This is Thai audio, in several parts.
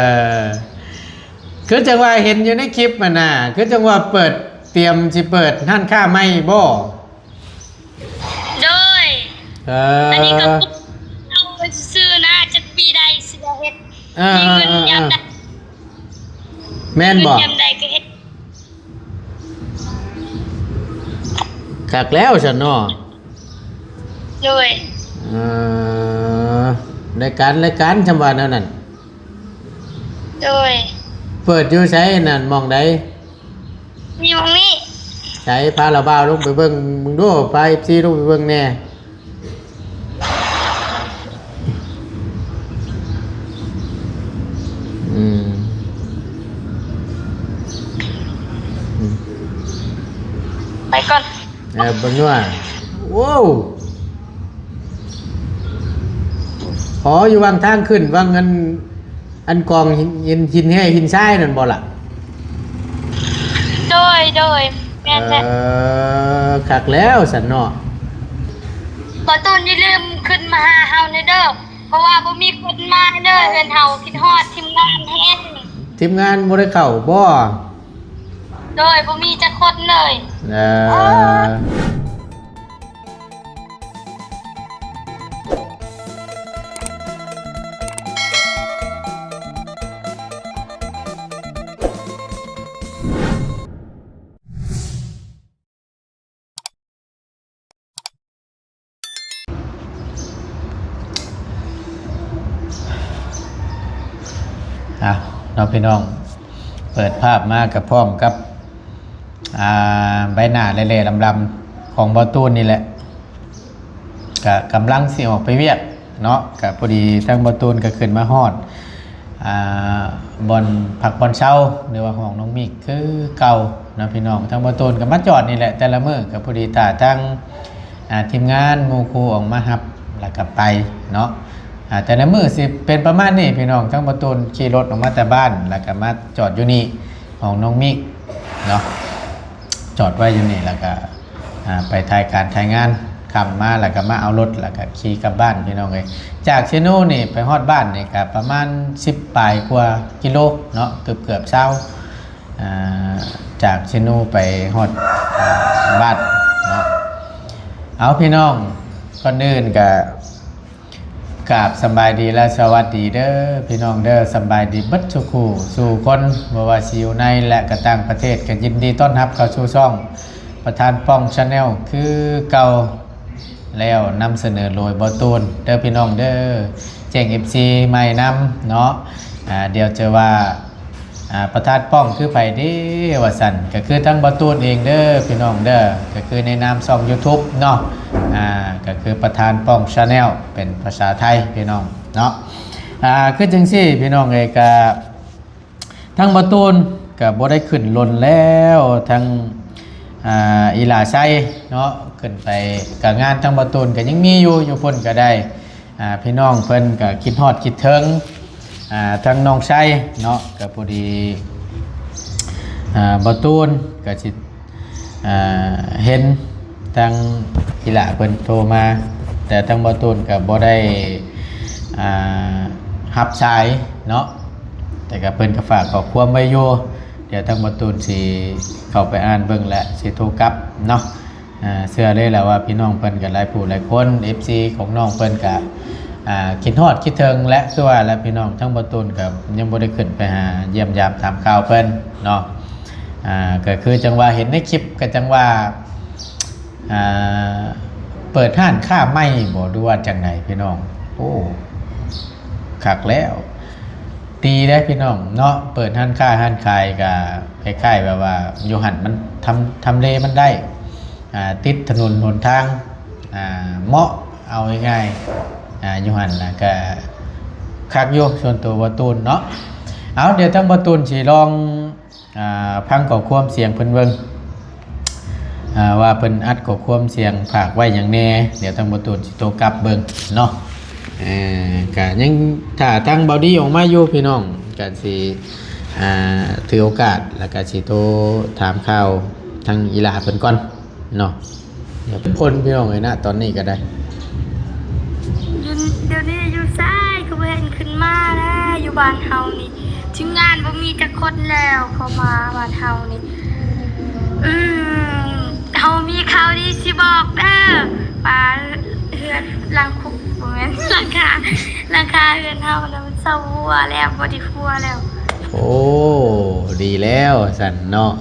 เออคือจังว่าเห็นอยู่ในคลิปมันน่ะคือจังว่าเปิดเตรียมสิเปิดห้านค้าไม่บ่โดยเออันนี้ก็อเอาไปซื้อนะจะปีใดสิได้เฮ็ดเอมีเงินยามใดแม่นบ่เงินยามใดก็เฮ็ดคักแล้วฉันเนาะโดยเออรายการจำว่าแนวนั้นโดยเปิดอยู่ใช้นั่นมองใดมีหม้องนี้ใช้พาราบ้าวลงไปเบิ่งมึงดูไป FC ลงไปเบิ่งแน่อืมไปก่อนเบิ่งว่าว้าวขออยู่วางทางขึ้นวางอันกองหินแห่หินทรายนั่นบ่ล่ะโดยแม่นแหละคักแล้วสันเนาะขอต้นอย่าลืมขึ้นมาหาเฮาเด้อเพราะว่าบ่มีคนมาเด้อเฮือนเฮาคิดฮอดทีมงานแฮงทีมงานบ่ได้เข้าบ่โดยบ่มีจักคนเลยเราพี่น้องเปิดภาพมากับพร้อมกับใบหน้าเละๆลำๆของบอตูนนี่แหละก็กำลังสิออกไปเวียกเนาะก็พอดีทั้งบอตูนก็ขึ้นมาฮอดบอนผักบอนเช้าหรือว่าของน้องมิกคือเก่านะพี่น้องทั้งบอตูนก็มาจอดนี่แหละแต่ละมื้อก็พอดีตาทั้งทีมงานหมู่ครูออกมาฮับแล้วก็ไปเนาะแต่ละมื้อสิเป็นประมาณนี้พี่น้องทั้งบอตูนขี่รถออกมาแต่บ้านแล้วก็มาจอดอยู่นี่ของน้องมิกเนาะจอดไว้อยู่นี่แล้วก็ไปถ่ายการถ่ายงานคำมาแล้วก็มาเอารถแล้วก็ขี่กลับบ้านพี่น้องเลยจากเชโน่นี่ไปฮอดบ้านนี่ก็ประมาณ10 ปลายกว่ากิโลเนาะเกือบเช้าจากเชโน่ไปฮอดบ้านเนาะเอาพี่น้องก่อนอื่นก็กราบสบายดีและสวัสดีเด้อพี่น้องเด้อสบายดีบัดทุกคู่สู่คนบ่ว่าสิอยู่ในและก็ต่างประเทศก็ยินดีต้อนรับเข้าสู่ช่องประธานป้องชาแนลคือเก่าแล้วนำเสนอโดยบอตูนเด้อพี่น้องเด้อแจ้ง FC ใหม่นำเนาะเดี๋ยวเจอว่าประธานป้องคือไผเด้ว่าสั่นก็คือทั้งบอตูนเองเด้อพี่น้องเด้อก็คือในนามช่อง YouTube เนาะก็คือประธานป้องชาแนลเป็นภาษาไทยพี่น้องเนาะคือจังซี่พี่น้องเอ้ยก็ทั้งบอตูนก็บ่ได้ขึ้นลนแล้วทั้งอีหลาไซเนาะขึ้นไปกับงานทั้งบอตูนก็ยังมีอยู่พ่นก็ได้พี่น้องเพิ่นก็คิดฮอดคิดถึงทั้งน้องไซเนาะก็พอดีบอตูนก็สิเห็นทั้งอีหลาเพิ่นโทรมาแต่ทั้งบอตูนก็บ่ได้รับสายเนาะแต่ก็เพิ่นก็ฝากขอความไว้อยู่เดี๋ยวทั้งบอตูนสิเข้าไปอ่านเบิ่งและสิโทรกลับเนาะเชื่อเลยแหละว่าพี่น้องเพิ่นก็หลายผู้หลายคน FC ของน้องเพิ่นก็คิดฮอดคิดถึงและคือว่าและพี่น้องทั้งบอตูนก็ยังบ่ได้ขึ้นไปหาเยี่ยมยามถามข่าวเพิ่นเนาะก็คือจังว่าเห็นในคลิปก็จังว่าเปิดห้านค้าไม่บ่ดูว่าจังไหนพี่น้องโอ้คักแล้วตีได้พี่น้องเนาะเปิดห้านค้าห้านขายก็คล้ายๆแบบว่าอยู่หันมันทำเลมันได้ติดถนนหนทางเหมาะเอาง่ายๆอยู่หันนะก็คักอยู่ส่วนตัวบอตูนเนาะเอาเดี๋ยวทั้งบอตูนสิลองพังก่อความเสียงเพิ่นเบิ่งว่าเพิ่นอัดก่อความเสียงฝากไว้อย่างแน่เดี๋ยวทั้งบอตูนสิโตกลับเบิ่งเนาะก็ยังถ้าทั้งบอดี้ออกมาอยู่พี่น้องก็สิถือโอกาสแล้วก็สิโทรถามข่าวทางอีหลาเพิ่นก่อนเนาะเดี๋ยวเป็นคนพี่น้องเลยนะตอนนี้ก็ได้ เดี๋ยวนี้อยู่ซ้ายก็เห็นขึ้นมาแล้วอยู่บ้านเฮานี่ ทีมงานบ่มีจักคนแล้วเขามาบ้านเฮานี่เฮามีข่าวดีสิบอกเด้อป้าเฮือนหลังคุกบ่แม่นหลังคาเฮือนเฮาน่ะมันเซาหัวแล้วบ่ได้ฟัวแล้ว โอ้ดีแล้วสันเนาะ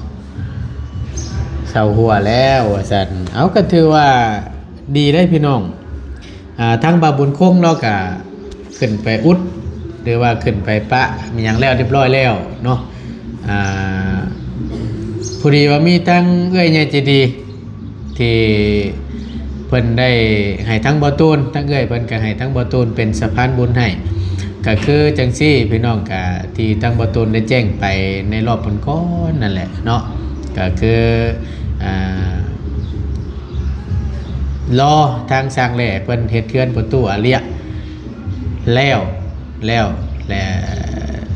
เศร้าหัวแล้วสันเอาก็ถือว่าดีได้พี่น้องทั้งบาบุญคงเนาะก็ขึ้นไปอุดหรือว่าขึ้นไปปะมีอย่างแล้วเรียบร้อยแล้วเนาะพอดีว่ามีทั้งเอ้ยใหญ่ใจดีที่เพิ่นได้ให้ทั้งบ่ตูนทั้งเอ้ยเพิ่นก็ให้ทั้งบ่ตูนเป็นสะพานบุญให้ก็คือจังซี่พี่น้องก็ที่ทั้งบ่ตูนได้แจ้งไปในรอบก่อนนั่นแหละเนาะก็คือรอทางสร้างแหล่เพิ่นเฮ็ดเขื่อนประตูอาเรียแล้วและ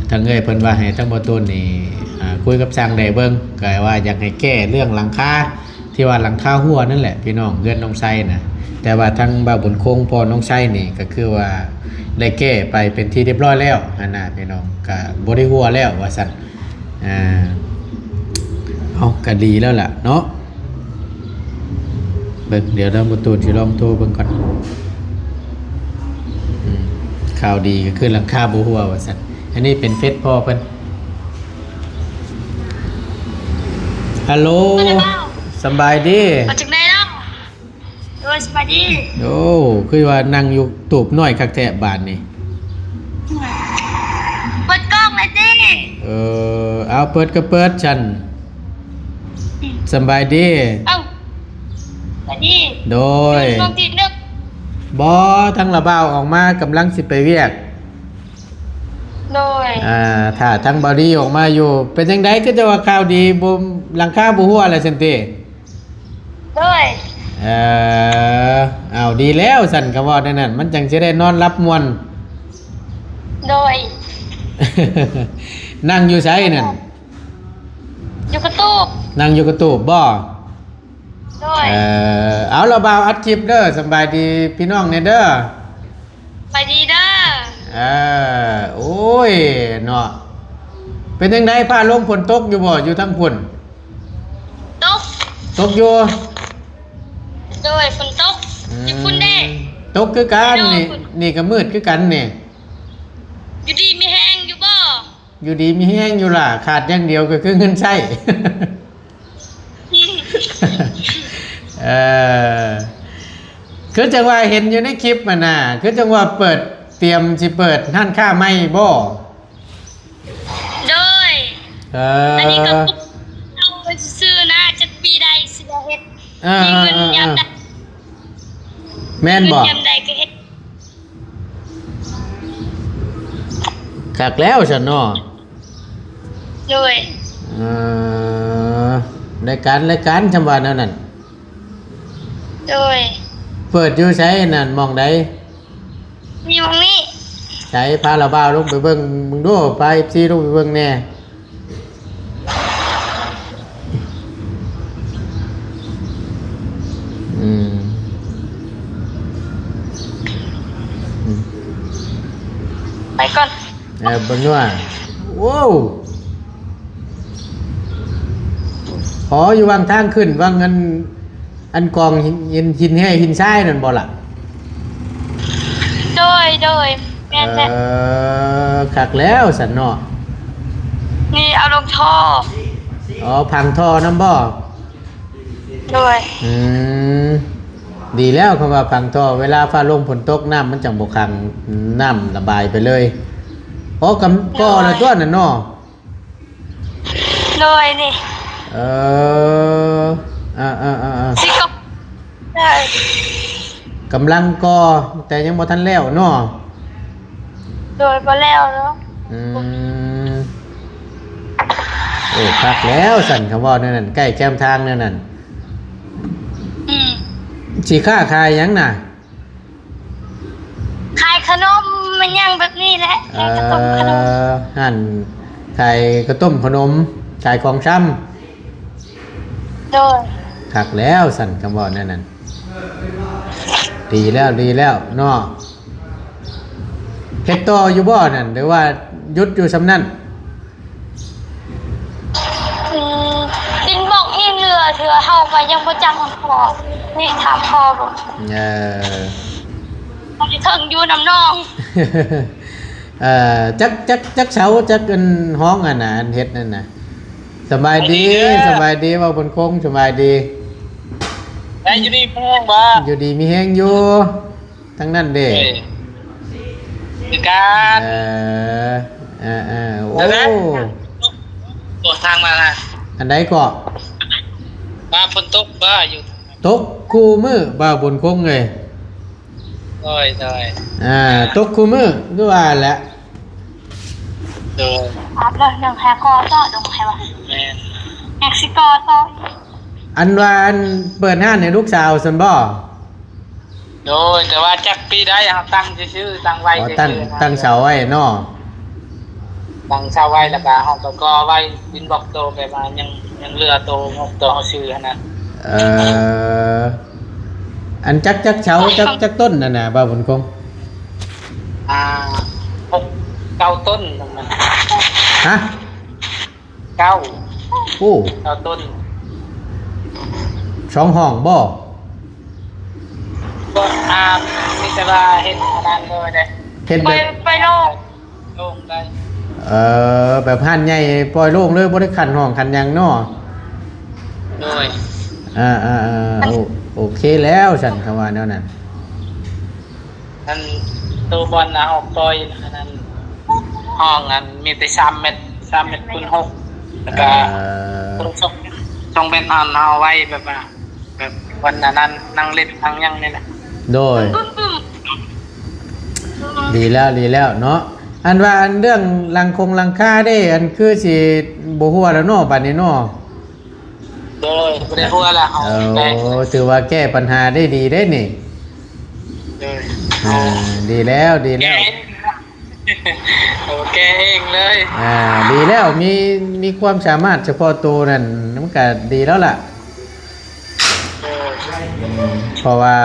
ทางเอ้ยเพิ่นว่าให้ทั้งบ่ตูนนี่คุยกับสร้างแหล่เบิ่งก็ว่าอยากให้แก้เรื่องหลังคาที่ว่าหลังคาหัวนั่นแหละพี่น้องเฮือนน้องไส้น่ะแต่ว่าทางบ่าวบุญคงพ่อน้องไส้นี่ก็คือว่าได้แก้ไปเป็นที่เรียบร้อยแล้วหั่นน่ะพี่น้องก็บ่ได้หัวแล้วว่าซั่นเอาก็ดีแล้วล่ะเนาะเบิ่งเดี๋ยวเราบ่ตูนสิลองโทรเบิ่งก่อนข่าวดีก็คือหลังคาบ่หัวว่าซั่นอันนี้เป็นเฟซพ่อเพิ่นฮัลโหลสบายดีมาจากไหนเนาะสบายดีโอ้คือว่านั่งอยู่ตูบน้อยคักแท้บ้านนี่เปิดกล้องเลยดิเอาเปิดก็เปิดฉันสบายดีเอ้าสบายดีโดยลองติดนึกบ่ทั้งระเบ้าออกมากำลังสิไปเวียกโดยถ้าทั้งบอดี้ออกมาอยู่เป็นจังไดก็จะว่าข่าวดีบ่หลังคาบ่หัวอะไรซั่นติโดยเอาดีแล้วสั่นก็ว่านั่นมันจังสิได้นอนรับม่วนโดย นั่งอยู่ไสนั่นอยู่กระตูบนั่งอยู่กระตูบบ่โดยเอาระเบ้าอัดคลิปเด้อสบายดีพี่น้องเนี่ยเด้อไปดีเด้อโอ้ยเนาะเป็นจังไดฟ้าลงฝนตกอยู่บ่อยู่ทั้งพุ่นตกอยู่โดยฝนตกอยู่พุ่นเด้ตกคือกันนี่ก็มืดคือกันนี่อยู่ดีมีแห้งอยู่บ่อยู่ดีมีแห้งอยู่ล่ะขาดอย่างเดียวก็คือเงินใช้คือจังว่าเห็นอยู่ในคลิปมันน่ะคือจังว่าเปิดเตรียมสิเปิดร้านค้าใหม่บ่โดยอันนี้ก็เอาไปซื้อนะจะปีใดสิได้เฮ็ดมีเงินยามใดแม่นบ่ยามใดก็เฮ็ดคักแล้วซั่นเนาะโดยรายการจำว่าแนวนั้นโดยเปิดอยู่ไสนั่นมองใดมีหม้องนี้ใช้พาระบ้าลงไปเบิ่งมึงดูไป FC ลงไปเบิ่งแน่ไปก่อนเบิ่งว่าว้าวขออยู่วางทางขึ้นวางเงินอันกองหินให้หินทรายนั่นบ่ล่ะโดยแม่นแหละคักแล้วสันเนาะนี่เอาลงท่อพังท่อนำบ่โดยดีแล้วคำว่าพังท่อเวลาฟ้าลงฝนตกน้ำมันจังบ่ขังน้ำระบายไปเลยก็ละตัวนั่นเนาะโดยนี่สิกบได้กำลังก่อแต่ยังบ่ทันแล้วเนาะโดยบ่แล้วเนาะโอ้คักแล้วสั่นคำว่านั่นใกล้แคมทางนั่นสิค้าขายหยังน่ะขายขนมมันยังแบบนี้แหละขายกระต้มขนมหั่นขายกระต้มขนมขายของช้ำโดยคักแล้วสั่นคำว่านั่นดีแล้วเนาะเฮ็ดต่ออยู่บ่นั่นหรือว่าหยุดอยู่ซำนั้น เธอเฮาก็ยังบ่จำของพ่อนี่ถามพ่อบ่ เออ มันสิถึงอยู่น้ำนอง จักเช้าจักอันห้องอันน่ะอันเฮ็ดนั่นน่ะสบายดีสบายดีว่าบนคงสบายดี ได้อยู่นี่แพงบ่ อยู่ดีมีแฮงอยู่ทั้งนั้นเด้ คือการ โอ้ ตัวทางมาละ อันใดก็ มาฝนตกบ่อยู่ ตกคู่มือบ่าวบนคงเลย โอ้ยโดย ตกคู่มือคือว่าแหละ โดย ครับเลยหนึ่งแฮกอต่อลงใครวะ แม่น เม็กซิโกต่อ อันว่าอันเปิดห้านให้ลูกสาวซั่นบ่ โดยแต่ว่าจักปีได้ครับตั้งชื่อตั้งไว้ อ๋อ ชื่อ ตั้งเสาไว้เนาะ ตั้งเสาไว้แล้วก็ห้องก็ไว้ดินบอกโตไปมายังเรือโตงกโตเฮาชื่อหั่นน่ะ เอ่ออันจักเสาจักต้นนั่นน่ะบ่าวบนคง 6 9ต้นตรงนั้น ฮะ 9 โอ้ 9ต้น สองห้องบ่ ก็มีแต่ว่าเฮ็ดอันนั้นเลยเด้ เฮ็ด ไป แบบ ไปโลก โล่งได้ แบบห้านใหญ่ปล่อยโล่งเลยบ่ได้ขันห้องขันหยังเนาะ โดย โอเคแล้วฉันคำว่าแนวนั้น นั่นตัวบอลนะออกปล่อยอันนั้นห้องอันมีแต่3 เมตรคูณ6แล้วก็ตรงส่งเป็นอันเอาไว้แบบว่าแบบวันนั้นนั่งเล่นนั่งยังนี่แหละ โดย บึ้มบึ้ม ดีแล้วเนาะอันว่าอันเรื่องลังค่าได้อันคือสิบ่ฮู้แล้วเนาะบัดนี้เนาะ โดยบ่ได้พูดแล้วเอาไป ถือว่าแก้ปัญหาได้ดีได้นี่ โดย ดีแล้ว แกเองโอเคเองเลย ดีแล้วมีความสามารถเฉพาะตัวนั่นมันก็ดีแล้วล่ะ โดย เพราะว่า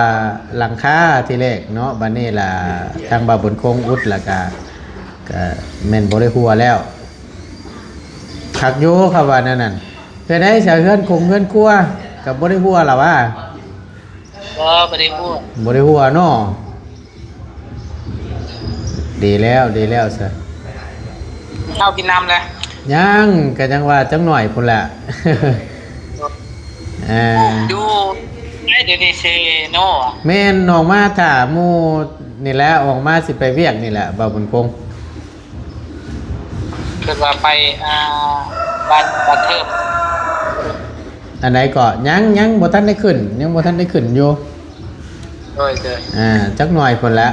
หลังคาที่แรกเนาะบัดนี้ล่ะทางบาบุญคงอุดแล้วก็แม่นบ่ได้หัวแล้วคักอยู่ครับว่านั่นน่ะเพื่อให้ชาวเฮือนคงเฮือนครัวก็บ่ได้หัวล่ะว่า บ่ได้พูด บ่ได้หัวเนาะดีแล้วซะ เข้ากินน้ำเลย ยังก็ยังว่าจังหน่อยพุ่นล่ะ ดูได้เดี๋ยวนี้เซโน่ แม่นออกมาถ้าหมู่นี่แหละออกมาสิไปเวียกนี่แหละบ่าวบุญคง เกิดว่าไปบ้านเทิม อันไหนก็ยังบ่ทันได้ขึ้นยังบ่ทันได้ขึ้นอยู่ โดย จักหน่อยพุ่นละ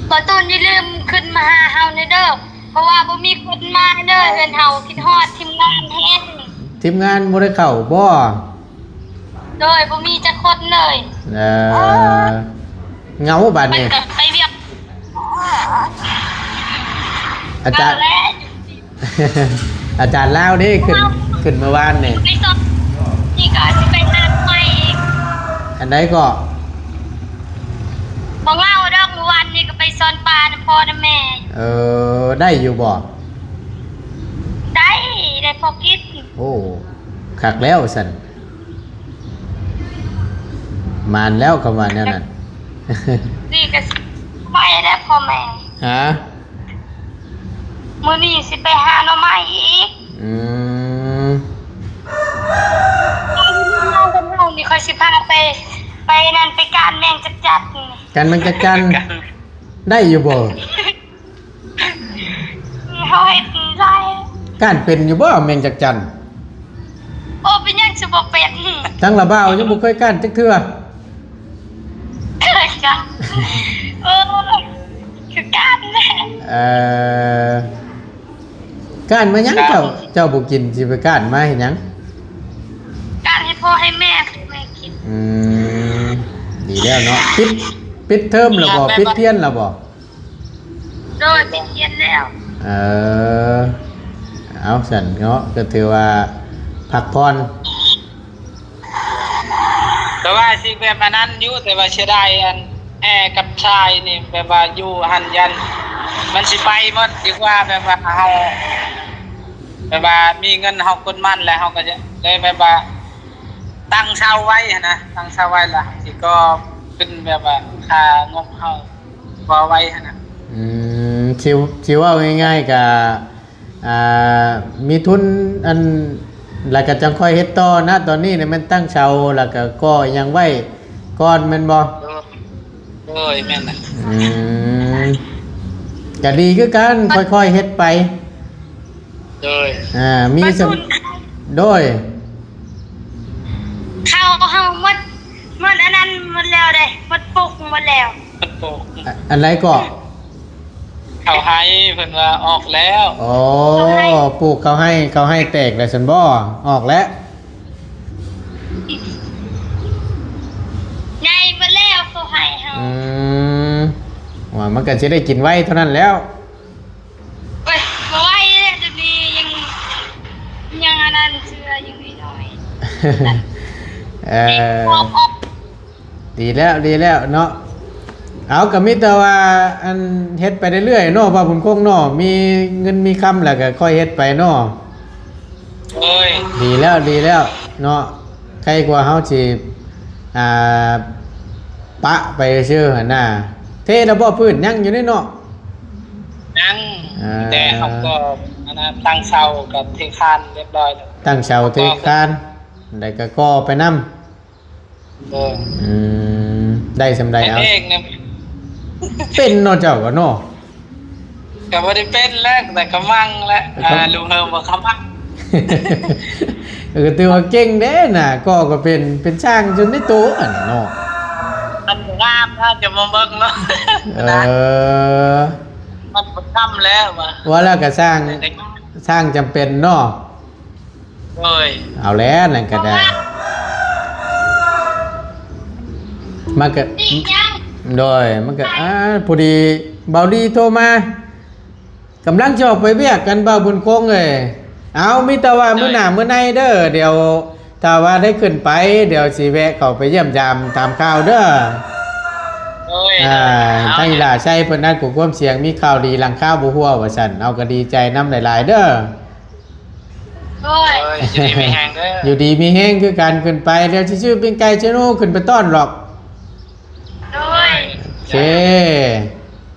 บ่ตูนอย่าลืมขึ้นมาหาเฮาในเด้อเพราะว่าบ่มีคนมาเด้อเฮือนเฮาคิดฮอดทีมงานแฮง ทีมงานบ่ได้เข้าบ่ โดยบ่มีจักคนเลย เอ่อเหงาบัด มัน นี้ ก็ไปเวียก อาจารย์ แล้ว อาจารย์ลาวนี่ขึ้นเมื่อวานนี่ ไปสอบนี่ก็สิไปหาใหม่อีก อันไหนก็ บ่เงาดอกเมื่อวานนี่ก็ไปสอนปลาน้ำพ่อน้ำแม่ ได้อยู่บ่ ได้พอกิน โอ้คักแล้วสั่นมานแล้วคำว่าแนวนั้น นี่ก็สิไปแล้วพ่อแม่ ฮะ มื้อนี้สิไปหาหน่อไม้อีก อืม เรานี่ค่อยสิพาไปนั่นไปการแมงจัดนี่ กันมันจะกันได้อยู่บ่ เฮาเฮ็ดได้ การเป็นอยู่บ่แมงจักจัน โอ้เป็นหยังสิบ่เป็น ทั้งละบ่าวยังบ่เคยการจักเทื่อ เกิดกันเออคือการแหละ การมาหยังเจ้าบ่กินสิไปการมาเฮ็ดหยัง การให้พ่อให้แม่กิน ดีแล้วเนาะปิดเทอมแล้วบ่ปิดเรียนแล้วบ่ โดยไปเรียนแล้ว เอาสั่นเนาะก็ถือว่าพักผ่อน แต่ว่าสิแบบอันนั้นอยู่แต่ว่าเสียดายอันแอร์กับชายนี่แบบว่าอยู่หันยัน มันสิไปหมดดีกว่าแบบว่าเฮา แบบว่ามีเงินเฮากดมันแล้วเฮาก็จะได้แบบว่าตั้งเช่าไว้นะตั้งเช่าไว้ล่ะสิก็เป็นแบบว่าค่างบเฮาบ่ไว้นะ ชิวว่าง่ายๆกับมีทุนอันแล้วก็จังค่อยเฮ็ดต่อนะตอนนี้เนี่ยมันตั้งเชาแล้วก็ยังไว้ก่อนแม่นบ่ โอ้ยแม่นน่ะ ก็ดีคือกันค่อยๆเฮ็ดไป โดย มี ประ ส ทุน โดย เข้าหมดอันนั้นหมดแล้วเด้หมดปุกหมดแล้ว มันโปก อันไรก็ เขาให้เพิ่นว่าออกแล้ว อ๋อปลูกเขาให้แตกแล้วซั่นบ่ออกแล้ว ใหญ่หมดแล้วเขาให้เฮา ว่ามันก็สิได้กินไว้เท่านั้นแล้ว เอ้ยบ่ไหวเลยจะมียังอันนั้นเชื่อยังไม่น้อย ออก ดีแล้วเนาะเอาก็มีแต่ว่าอันเฮ็ดไปเรื่อยๆเนาะว่าผมคงเนาะมีเงินมีคำแล้วก็ค่อยเฮ็ดไปเนาะ โอ้ย ดีแล้วเนาะใครกว่าเฮาสิอ่าปะไปชื่อหั่นน่ะเทแล้วบ่พื้นยังอยู่นี่เนาะ นั่งแต่เขาก็อันนั้นตั้งเช่ากับเทคานเรียบร้อยแล้ว ตั้งเสาเทคานได้ก็ก่อไปนำ เออ ได้สำใด อัน เอา เองเนี่ย เป็นเนาะเจ้าก็เนาะ ก็บ่ได้เป็นแรกแต่ก็มั่งแล้วลุงเฮิมบ่คำมั่ง ถือว่าเก่งเด้น่ะก็เป็นช่างจนได้โตอันเนาะ มันงามถ้าจะมาเบิ่งเนาะ มันบ่ทำแล้วว่ะ ว่าแล้วก็สร้างจำเป็นเนาะ โอ้ย เอาแล้วนั่นก็ได้มันก็ ดีจัง โดยมันก็พอดีเบาดีโทรมากำลังจะออกไปเวียกกันเบาบุญคงเลยเอามิตรว่ามื้อหน้ามื้อในเด้อเดี๋ยวถ้าว่าได้ขึ้นไปเดี๋ยวสิแวะเข้าไปเยี่ยมยามตามข่าวเด้อ โอ้ย ทั้งอีหล่าใช่เพิ่นนั่นกูความเสียงมีข่าวดีหลังข่าวบ่ฮู้ว่าซั่นเอาก็ดีใจนำหลายๆเด้อ โอ้ย โอ้ยจะดีไม่แห้งเด้อ อยู่ดีมีแฮงคือกันขึ้นไปเดี๋ยวสิชื่อเป็นไก่ชะโนขึ้นไปต้อนหรอก โอ้ย โอเค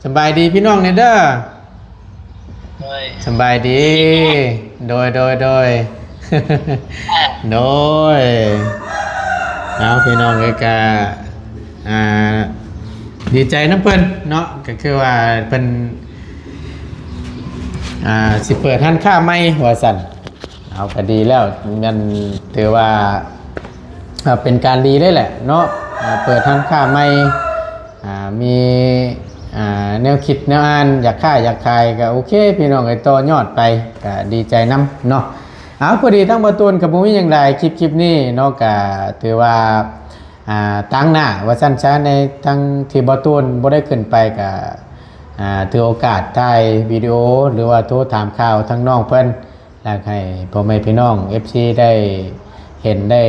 สบายดีพี่น้องเนี่ยเด้อ โอ้ย สบายดี โดย โดย เอาพี่น้องก็กะดีใจน้ำเพิ่นเนาะก็คือว่าเพิ่นสิเปิดท่านค่าไม่ว่าสั่นเอาก็ดีแล้วมันถือว่าเป็นการดีได้แหละเนาะเปิดท่านค่าไม่มีแนวคิดแนวอ่านอยากค่ายอยากขายก็โอเคพี่น้องไอ้ต่อยอดไปก็ดีใจน้ำเนาะเอาพอดีทั้งประตูนกับบุ้มีอย่างไรคลิปนี้เนาะก็ถือว่าตั้งหน้าว่าสั้นช้าในทั้งที่ประตูนบ่ได้ขึ้นไปก็ถือโอกาสถ่ายวิดีโอหรือว่าโทรถามข่าวทั้งน้องเพิ่นแล้วให้พ่อแม่พี่น้อง FC ได้เห็นได้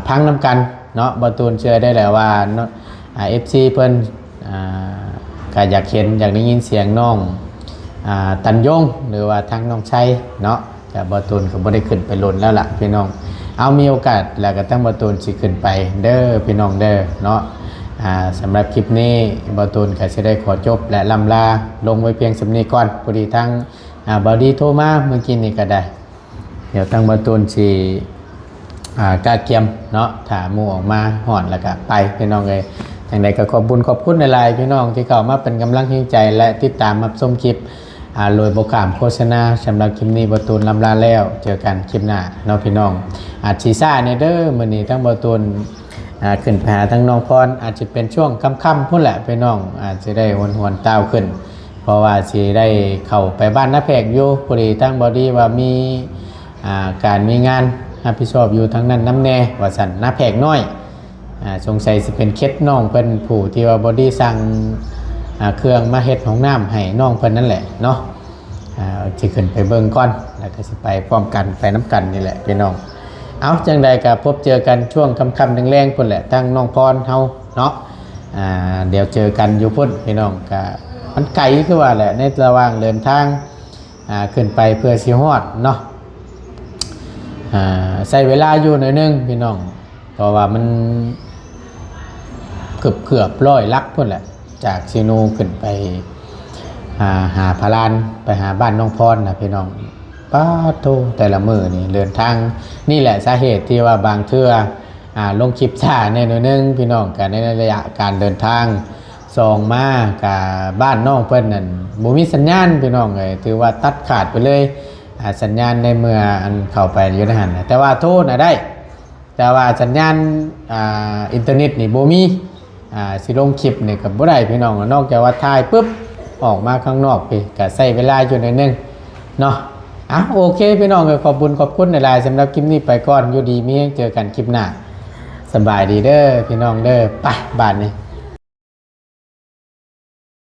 พังน้ำกันเนาะประตูนเชื่อได้แหละว่าFC เพิ่นก็อยากเห็นอยากได้ยินเสียงน้องตันยงหรือว่าทั้งน้องชัยเนาะแต่บอตูนก็บ่ได้ขึ้นไปหล่นแล้วล่ะพี่น้องเอามีโอกาสแล้วก็ทั้งบอตูนสิขึ้นไปเด้อพี่น้องเด้อเนาะสำหรับคลิปนี้บอตูนก็จะได้ขอจบและลำลาลงไว้เพียงสำนี้ก่อนพอดีทั้งบอดี้โทรมาเมื่อกี้นี่ก็ได้เดี๋ยวทั้งบอตูนสิกาเกียมเนาะถาหมู่ออกมาห่อนแล้วก็ไปพี่น้องเลยอย่างไรก็ขอบคุณในไลน์พี่น้องที่เข้ามาเป็นกำลังใจและติดตามรับชมคลิปโดยโปรแกรมโฆษณาสำหรับคลิปนี้บอตูนลำลาแล้วเจอกันคลิปหน้าเนาะพี่น้องอาจชีซ่าเนเด้อมื้อนี้ทั้งบอตูนขึ้นไปหาทั้งน้องพรอาจจะเป็นช่วงค่ำๆพุ่นแหละพี่น้องอาจจะได้หวนๆเต้าขึ้นเพราะว่าสิได้เข้าไปบ้านน้าแพกอยู่พอดีทั้งบอดี้ว่ามีการมีงานรับผิดชอบอยู่ทั้งนั้นน้ำแน่ว่าสั่นน้าแพกน้อยสงสัยจะเป็นเคล็ดน้องเพิ่นผู้ที่ว่าบอดี้สั่งเครื่องมาเฮ็ดของน้ำให้น้องเพิ่นนั่นแหละเนาะจะขึ้นไปเบิ่งก่อนแล้วก็สิไปพร้อมกันไปน้ำกันนี่แหละพี่น้องเอาจังใดก็พบเจอกันช่วงค่ำๆแรงๆพุ่นแหละทั้งน้องพรเฮาเนาะเดี๋ยวเจอกันอยู่พุ่นพี่น้องก็มันไกลคือว่าแหละในระหว่างเดินทาง ขึ้นไปเพื่อสิฮอดเนาะใช้เวลาอยู่หน่อยนึงพี่น้องเพราะว่ามันเกือบร้อยลักพุ่นแหละจากซีโนขึ้นไปหาพารานไปหาบ้านน้องพรนะพี่น้องป้าโตแต่ละมือนี่เดินทางนี่แหละสาเหตุที่ว่าบางเทื่อลงคลิปช้าในหน่อยนึงพี่น้องกันในระยะการเดินทางส่องมากับบ้านน้องเพิ่นนั่นบ่มีสัญญาณพี่น้องเลยถือว่าตัดขาดไปเลยสัญญาณในเมื่ออันเข้าไปอยู่ในหันแต่ว่าโทรน่ะได้แต่ว่าสัญญาณอินเทอร์เน็ตนี่บ่มีสิลงคลิปนี่ก็บ่ได้พี่น้องนอกจากว่าถ่ายปุ๊บออกมาข้างนอกไปก็ใช้เวลาอยู่หน่อยนึงเนาะโอเคพี่น้องขอบคุณหลายๆสำหรับคลิปนี้ไปก่อนอยู่ดีมีเจอกันคลิปหน้าสบายดีเด้อพี่น้องเด้อไปบ้านนี้